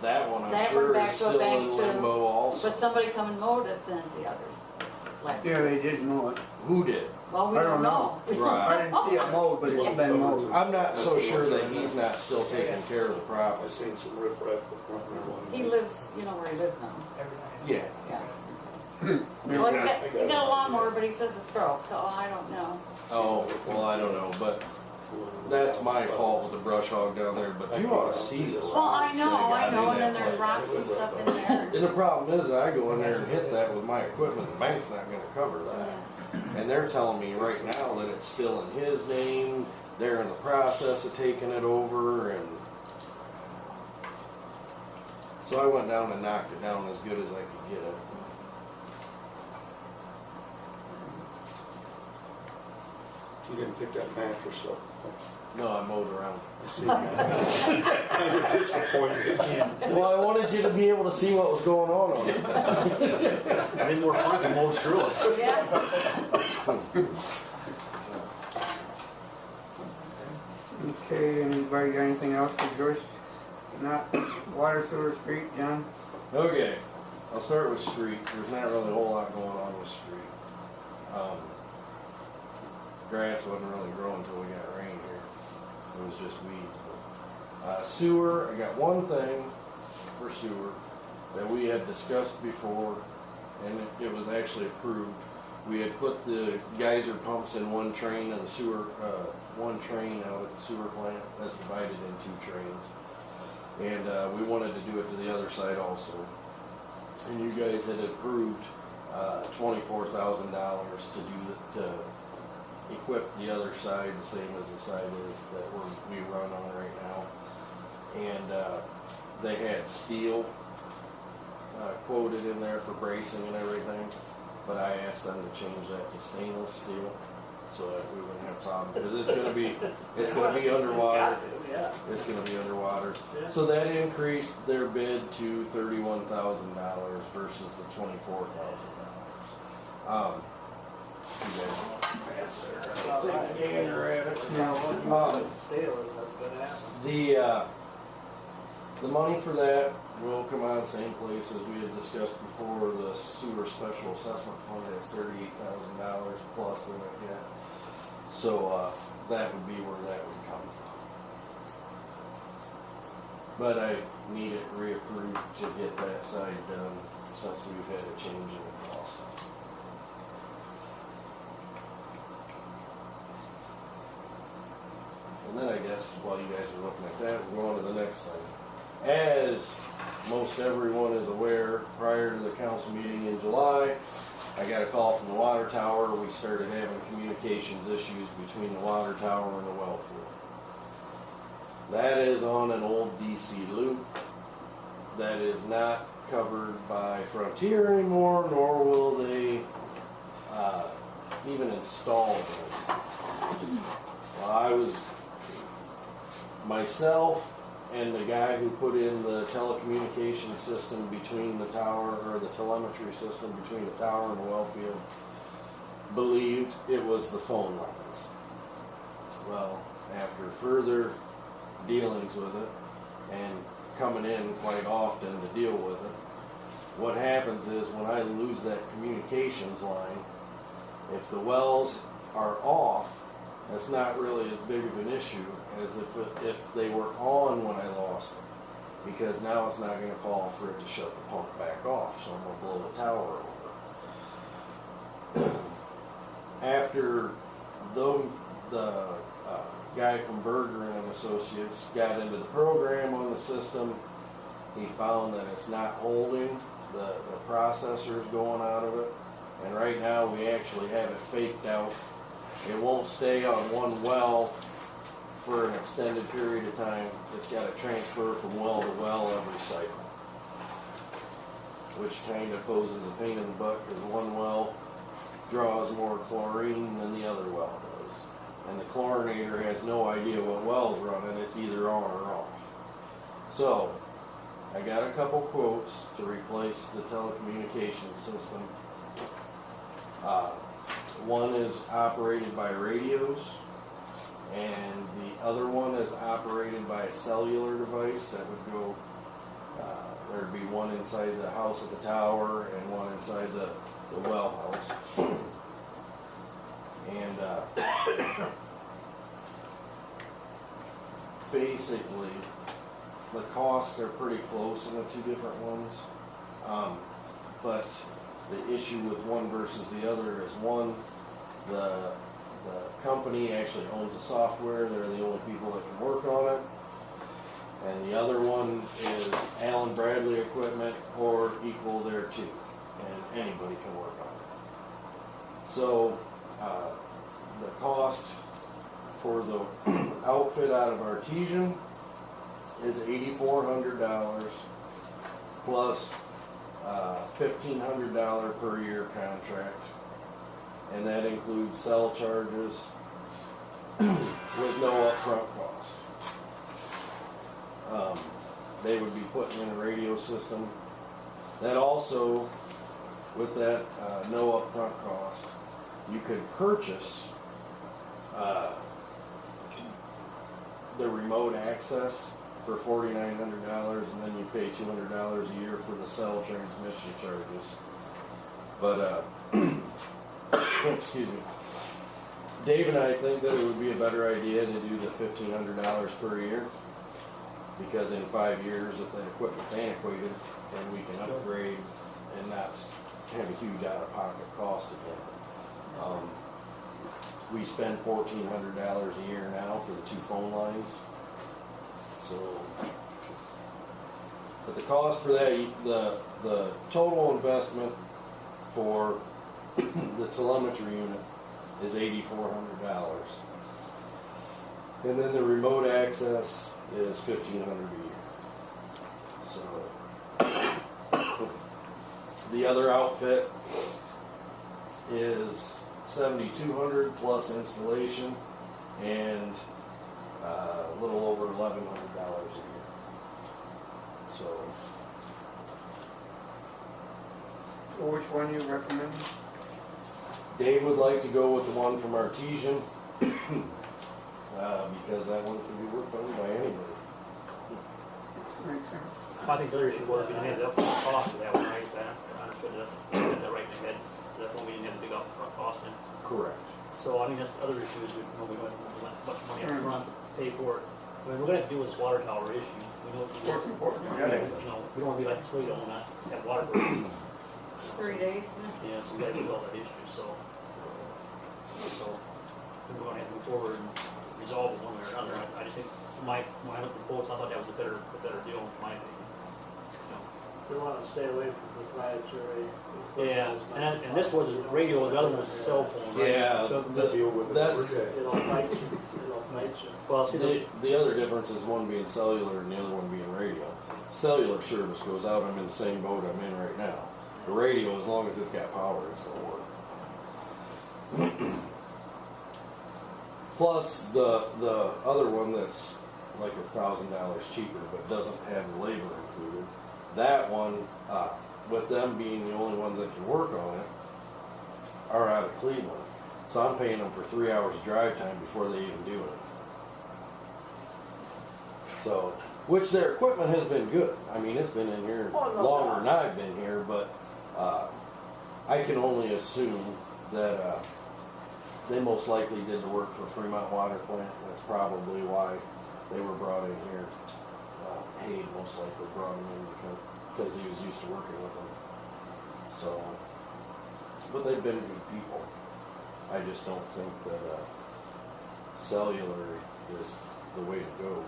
S8: that one I'm
S6: That
S8: sure
S6: went back
S8: is
S6: to a
S8: still
S6: bank
S8: in
S6: too.
S8: limbo also.
S6: But somebody come and mowed it then the other. last
S5: Yeah,
S6: year.
S5: they did mow it.
S12: Who did?
S6: Well, we
S5: I
S6: don't
S5: don't
S6: know.
S5: know.
S12: Right.
S5: I didn't see it mowed, but it's been mowed.
S12: I'm not so sure that he's not still taking care of the
S13: I've
S12: property.
S13: seen some riffraff with front there.
S6: He lives, you know where he lives now.
S12: Yeah.
S6: Yeah. Well, he got a lawnmower, but he says it's broke, so I don't know.
S12: Oh, well, I don't know, but that's my fault with the brush hog down there, but you ought to see this.
S6: Well, I know, and then there's rocks and stuff in there.
S12: And the problem is, I go in there and hit that with my equipment, the bank's not gonna cover that. And they're telling me right now that it's still in his name, they're in the process of taking it over, and so I went down and knocked it down as good as I could get it.
S13: You didn't pick that mattress up.
S12: No, I mowed around.
S13: I'm disappointed.
S12: Well, I wanted you to be able to see what was going on it.
S4: I think we're fucking mowed through it.
S6: Yeah.
S5: Okay, anybody got anything else for Joyce? Not water, sewer, street, John?
S12: Okay, I'll start with street. There's not really a whole lot going on with street. Grass wasn't really growing until we got rain here. It was just weeds. But, sewer, I got one thing for sewer that we had discussed before, and it was actually approved. We had put the geyser pumps in one train and the sewer, one train out at the sewer plant. That's divided in 2 trains. And we wanted to do it to the other side also. And you guys had approved $24,000 to do to equip the other side the same as the side is that we run on right now. And they had steel quoted in there for bracing and everything, but I asked them to change that to stainless steel so that we wouldn't have problems, because it's gonna be underwater.
S2: Yeah.
S12: It's gonna be underwater.
S2: Yeah.
S12: So that increased their bid to $31,000 versus the $24,000.
S2: I'll take a gander at it. Stale is that's gonna happen.
S12: The money for that will come out of the same place as we had discussed before. The sewer special assessment fund has $38,000 plus in it yet. So that would be where that would come from. But I need it reapproved to get that side done since we've had a change in the cost. And then I guess while you guys are looking at that, we're on to the next thing. As most everyone is aware, prior to the council meeting in July, I got a call from the water tower. We started having communications issues between the water tower and the well field. That is on an old DC loop that is not covered by Frontier anymore, nor will they even install it. Well, myself and the guy who put in the telecommunication system between the tower, or the telemetry system between the tower and the well field, believed it was the phone lines. Well, after further dealings with it and coming in quite often to deal with it, what happens is when I lose that communications line, if the wells are off, that's not really as big of an issue as if they were on when I lost them, because now it's not going to call for it to shut the pump back off, so I'm going to blow the tower over. After the guy from Berger and Associates got into the program on the system, he found that it's not holding the processors going out of it, and right now we actually have it faked out. It won't stay on one well for an extended period of time. It's got to transfer from well to well every cycle, which kind of poses a pain in the butt because one well draws more chlorine than the other well does. And the chlorinator has no idea what well's running. It's either on or off. So I got a couple quotes to replace the telecommunications system. One is operated by radios, and the other one is operated by a cellular device that would go, there'd be one inside the house at the tower and one inside the well house.
S14: the costs are pretty close in the two different ones. But the issue with one versus the other is one, the company actually owns the software, they're the only people that can work on it. And the other one is Allen Bradley equipment or equal thereto, and anybody can work on it. So the cost for the outfit out of Artesian is $8,400 plus $1,500 per year contract, and that includes cell charges with no upfront cost. They would be putting in a radio system. That also, with that no upfront cost, you could purchase the remote access for $4,900, and then you pay $200 a year for the cell transmission charges. But excuse me, Dave and I think that it would be a better idea to do the $1,500 per year, because in 5 years, if that equipment's antiquated, then we can upgrade and not have a huge out-of-pocket cost again. We spend $1,400 a year now for the 2 phone lines. So, but the cost for that, the total investment for the telemetry unit is $8,400, and then the remote access is $1,500 a year. So the other outfit is $7,200 plus installation, and a little over $1,100 a year. So
S5: which one you recommend?
S14: Dave would like to go with the one from Artesian because that one can be worked on by anybody.
S5: Makes sense.
S4: I think the other issue was we didn't have the upfront cost of that one, right? I understood that, got that right in my head. That's when we didn't have the big upfront cost in.
S14: Correct.
S4: So I think that's the other issue is we don't have much money up front to pay for it. I mean, we're gonna have to deal with this water tower issue. We know it's important. We don't wanna be like Toledo and not have water for
S6: 3 days.
S4: yeah, so we gotta deal with all that issue, so I think we're gonna have to move forward and resolve it one way or another. I just think when I looked at the quotes, I thought that was a better deal, in my opinion.
S2: We want to stay away from proprietary.
S4: Yeah, and this was a radio, the other one was a cell phone, right?
S14: Yeah, that's
S2: It'll fight you, it'll fight you.
S4: Well, see,
S14: the other difference is one being cellular and the other one being radio. Cellular service goes out, I'm in the same boat I'm in right now. The radio, as long as it's got power, it's gonna work. Plus the other one that's like $1,000 cheaper but doesn't have the labor included. That one, with them being the only ones that can work on it, are out of Cleveland. So I'm paying them for 3 hours of drive time before they even do it. So, which their equipment has been good. I mean, it's been in here longer than I've been here, but I can only assume that they most likely did the work for Fremont Water Plant. That's probably why they were brought in here. Hayden most likely brought him in because he was used to working with them. So, but they've been good people. I just don't think that cellular is the way to go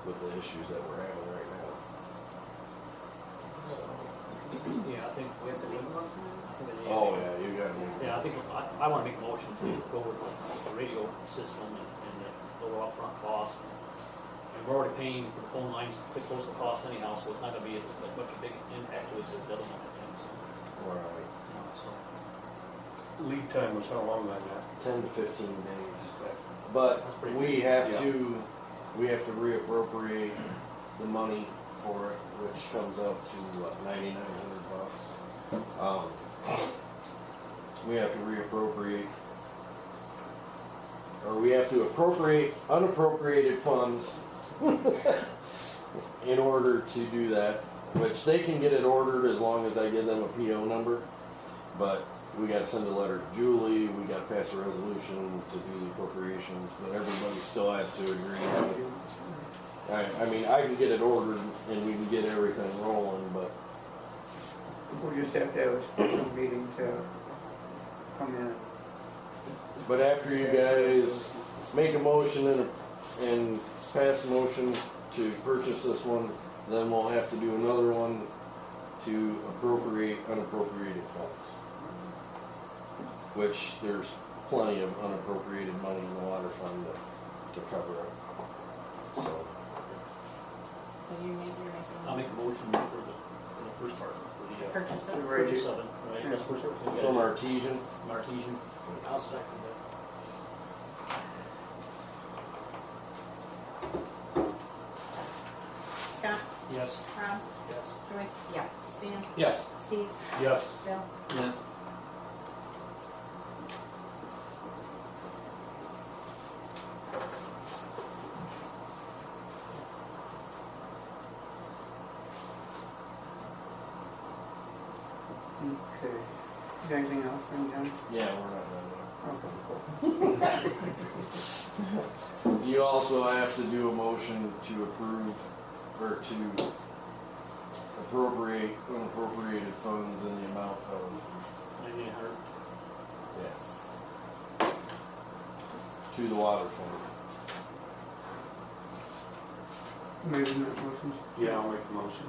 S14: with the issues that we're having right now.
S4: yeah, I think we have to leave.
S14: Oh yeah, you got me.
S4: Yeah, I think I want to make a motion to go with the radio system and the lower upfront cost. And we're already paying for the phone lines pretty close to cost anyhow, so it's not going to be as much a big impact to us as the other one, I think. So,
S14: Right.
S4: so.
S13: Lead time was how long on that?
S14: 10 to 15 days. But we have to reappropriate the money for it, which comes up to what, $9,900. We have to reappropriate, or we have to appropriate unappropriated funds in order to do that, which they can get it ordered as long as I give them a PO number. But we got to send a letter to Julie, we got to pass a resolution to do the appropriations, but everybody still has to agree. I mean, I can get it ordered and we can get everything rolling, but
S5: We'll just have to have a special meeting to come in.
S14: But after you guys make a motion and pass a motion to purchase this one, then we'll have to do another one to appropriate unappropriated funds. Which there's plenty of unappropriated money in the water fund to cover it. So,
S3: So you're making.
S4: I'll make a motion for the first part, for the
S3: Purchase it.
S4: purchase of it, right? That's first part.
S14: from Artesian,
S4: Artesian.
S10: I'll second it.
S3: Scott,
S9: Yes.
S3: Rob,
S10: Yes.
S3: Joyce,
S6: Yeah.
S3: Stan,
S12: Yes.
S3: Steve,
S13: Yes.
S3: Bill.
S12: Yes.
S5: Okay. Is there anything else then, John?
S14: yeah, we're not done
S5: Okay, cool.
S14: yet. You also have to do a motion to approve, or to appropriate unappropriated funds in the amount of,
S4: 9,800.
S14: yeah, to the water fund.
S5: Making that motion.
S13: Yeah, I'll make the motion.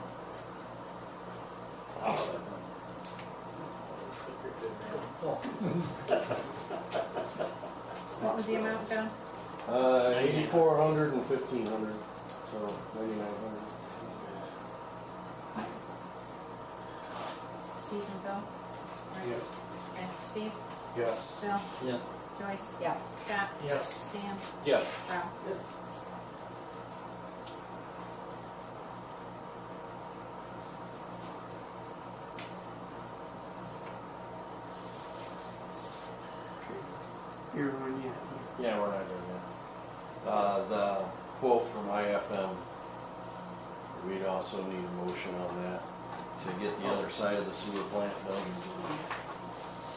S3: What was the amount, John?
S14: 8,400 and 1,500, so 9,900.
S3: Steve and Bill? Right.
S13: Yes.
S3: Okay, Steve,
S13: Yes.
S3: Bill,
S4: Yes.
S3: Joyce,
S6: Yeah.
S3: Scott,
S9: Yes.
S3: Stan,
S12: Yes.
S3: Rob.
S10: Yes.
S5: You're on yet.
S14: Yeah, we're not done yet. The quote from IFM, we'd also need a motion on that to get the other side of the sewer plant done.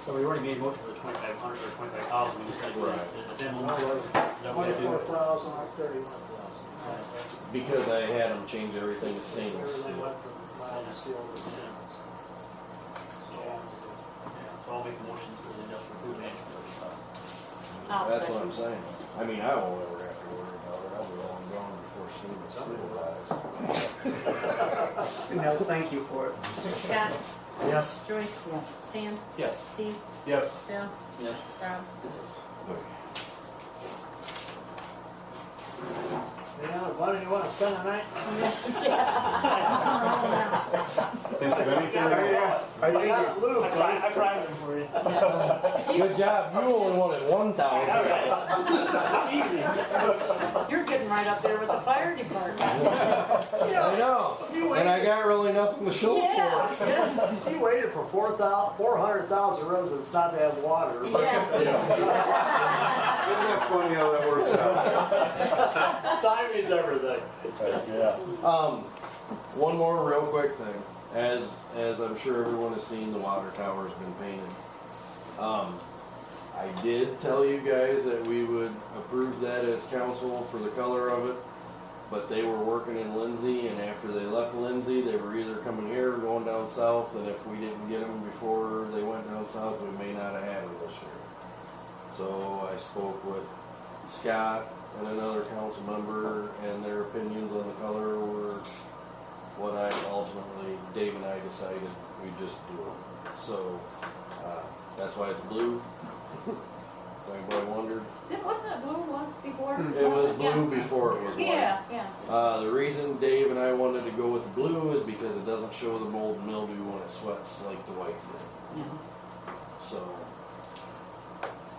S4: So we already made a motion for the 2,500 or 25,000, we just gotta do
S14: Right.
S4: the demo. Is that what we do?
S10: 24,000 or 31,000.
S14: Because I had them change everything to stainless
S10: Everything
S14: steel.
S10: went from mild steel to stainless.
S4: Yeah, so I'll make the motion for the industrial food management.
S6: I'll
S14: That's what I'm
S6: second.
S14: saying. I mean, I won't ever have to worry about it. I'll be all gone before stainless steel arrives.
S5: No, thank you for it.
S3: Scott,
S9: Yes.
S3: Joyce,
S6: Yeah.
S3: Stan,
S12: Yes.
S3: Steve,
S13: Yes.
S3: Bill,
S4: Yes.
S3: Rob.
S2: You know, what do you want to spend the night?
S13: Think of anything?
S2: I got lube.
S9: I primed them for you.
S14: Good job. You only wanted 1,000.
S9: Easy.
S6: You're getting right up there with the fire department.
S14: I know. And I got really nothing to show for it.
S6: Yeah.
S2: He waited for 400,000 residents not to have water.
S6: Yeah.
S14: Isn't that funny how that works out?
S2: Timing's everything.
S1: Yeah.
S14: One more real quick thing. As I'm sure everyone has seen, the water tower's been painted. I did tell you guys that we would approve that as council for the color of it, but they were working in Lindsay, and after they left Lindsay, they were either coming here or going down south, and if we didn't get them before they went down south, we may not have had them this year. So I spoke with Scott and another council member, and their opinions on the color were what I ultimately, Dave and I decided we just do it. So, that's why it's blue. If anybody wondered.
S6: Wasn't it blue once before?
S14: It was blue before it was white.
S6: Yeah, yeah.
S14: The reason Dave and I wanted to go with the blue is because it doesn't show the mold and mildew when it sweats like the white did.
S6: Yeah.
S14: So.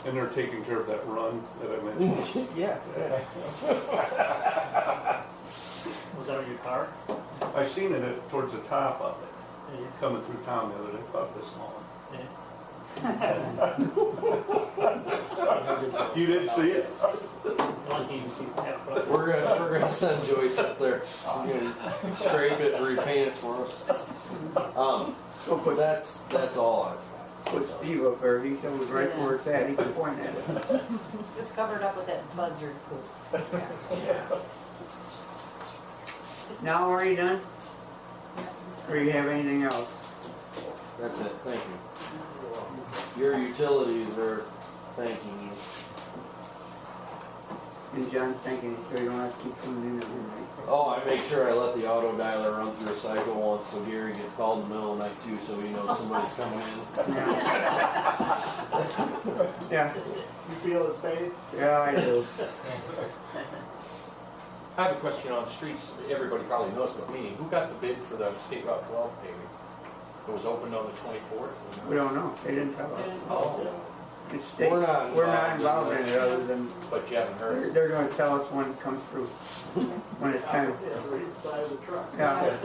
S13: And they're taking care of that run that I mentioned.
S14: Yeah.
S4: Was that on your car?
S13: I seen it towards the top of it. Coming through town the other day, about this small. You didn't see it?
S14: We're gonna send Joyce up there. She's gonna scrape it and repaint it for us. That's all I've got.
S5: Put Steve up there, he knows right where it's at, he can point at it.
S6: It's covered up with that buzzard poop.
S5: Now are you done? Or you have anything else?
S14: That's it, thank you. Your utilities are thanking you.
S5: And John's thinking, so you don't have to keep coming in every night.
S14: Oh, I make sure I let the auto dialer run through a cycle once, so Gary gets called in the middle of the night too, so he knows somebody's coming in.
S5: Yeah,
S2: You feel his pain?
S5: yeah, I do.
S12: I have a question on streets, everybody probably knows but me. Who got the bid for the State Route 12 paving? It was opened on the 24th?
S5: We don't know, they didn't tell us.
S12: Oh,
S5: It's state,
S14: We're not
S5: we're not
S14: involved
S5: involved in it other than,
S12: but you haven't heard?
S5: they're gonna tell us when it comes through, when it's time.
S10: Yeah, read the side of the truck.
S5: Yeah,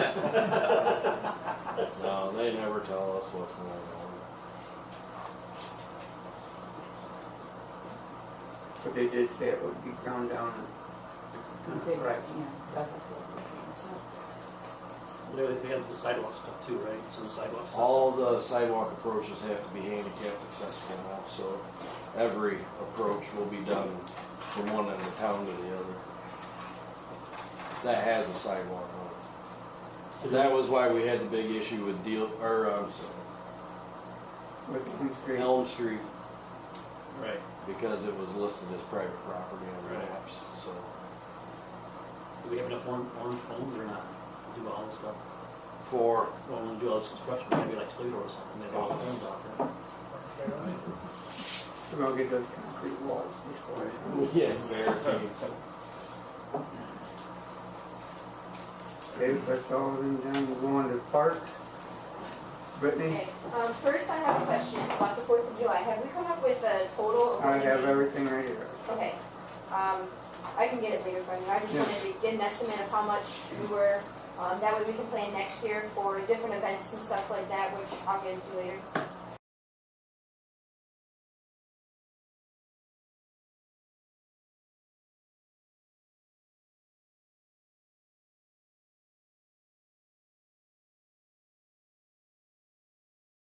S14: No, they never tell us what's going on.
S5: but they did say it would be ground down.
S6: Right, yeah, definitely.
S4: They have the sidewalk stuff too, right? Some sidewalk stuff.
S14: All the sidewalk approaches have to be handicapped accessible now, so every approach will be done from one end of town to the other. That has a sidewalk on it. That was why we had the big issue with
S5: With Elm Street.
S14: Elm Street,
S4: Right.
S14: because it was listed as private property on the maps, so.
S4: Do we have enough orange homes or not? To do all this stuff?
S14: For,
S4: Well, when we do all this construction, maybe like Toledo or something, they have all the homes out there.
S5: We're gonna get those concrete walls before.
S14: yeah, barricades.
S5: Okay, that's all then down, we'll go on to the park. Brittany,
S11: Okay, first I have a question about the 4th of July. Have we come up with a total of
S5: I
S11: what we
S5: have
S11: need?
S5: everything right here.
S11: Okay, I can get it later from you. I just
S5: Yeah.
S11: wanted to get an estimate of how much we were, that way we can plan next year for different events and stuff like that, which I'll get into later.